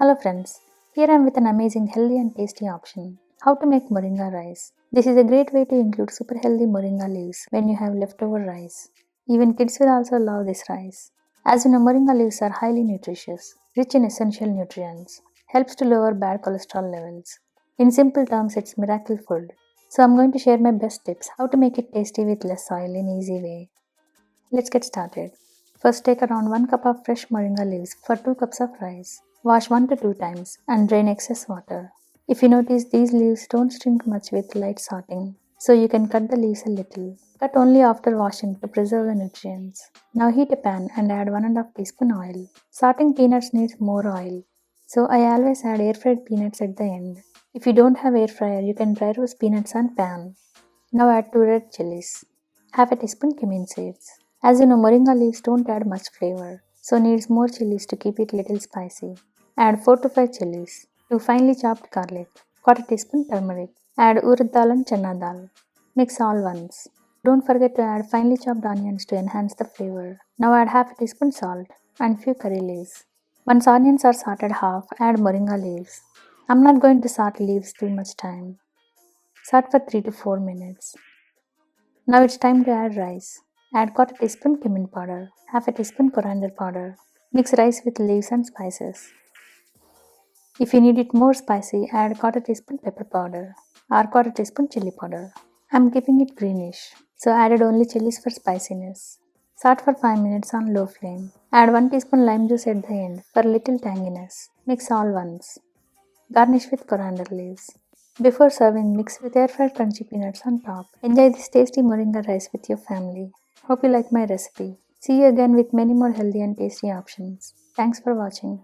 Hello friends, here I am with an amazing healthy and tasty option. How to make Moringa Rice. This is a great way to include super healthy Moringa leaves when you have leftover rice. Even kids will also love this rice. As you know, Moringa leaves are highly nutritious, rich in essential nutrients, helps to lower bad cholesterol levels. In simple terms, it's miracle food. So I'm going to share my best tips how to make it tasty with less oil in easy way. Let's get started. First, take around 1 cup of fresh moringa leaves for 2 cups of rice. Wash 1 to 2 times and drain excess water. If you notice, these leaves don't shrink much with light sorting, so you can cut the leaves a little. Cut only after washing to preserve the nutrients. Now heat a pan and add 1.5 teaspoon oil. Sorting peanuts needs more oil, so I always add air fried peanuts at the end. If you don't have air fryer, you can dry roast peanuts on pan. Now add 2 red chilies. Half a teaspoon cumin seeds. As you know, moringa leaves don't add much flavor, so needs more chilies to keep it little spicy. Add 4 to 5 chilies. 2 finely chopped garlic. 1/4 teaspoon turmeric. Add urad dal and chana dal. Mix all once. Don't forget to add finely chopped onions to enhance the flavor. Now add half a teaspoon salt and few curry leaves. Once onions are sorted half, add moringa leaves. I'm not going to sort leaves too much time. Sort for 3 to 4 minutes. Now it's time to add rice. Add 1/4 teaspoon cumin powder, half a teaspoon coriander powder. Mix rice with leaves and spices. If you need it more spicy, add 1/4 teaspoon pepper powder or 1/4 teaspoon chili powder. I'm keeping it greenish, so added only chilies for spiciness. Salt for 5 minutes on low flame. Add 1 teaspoon lime juice at the end for little tanginess. Mix all once. Garnish with coriander leaves. Before serving, mix with air-fried crunchy peanuts on top. Enjoy this tasty moringa rice with your family. Hope you like my recipe. See you again with many more healthy and tasty options. Thanks for watching.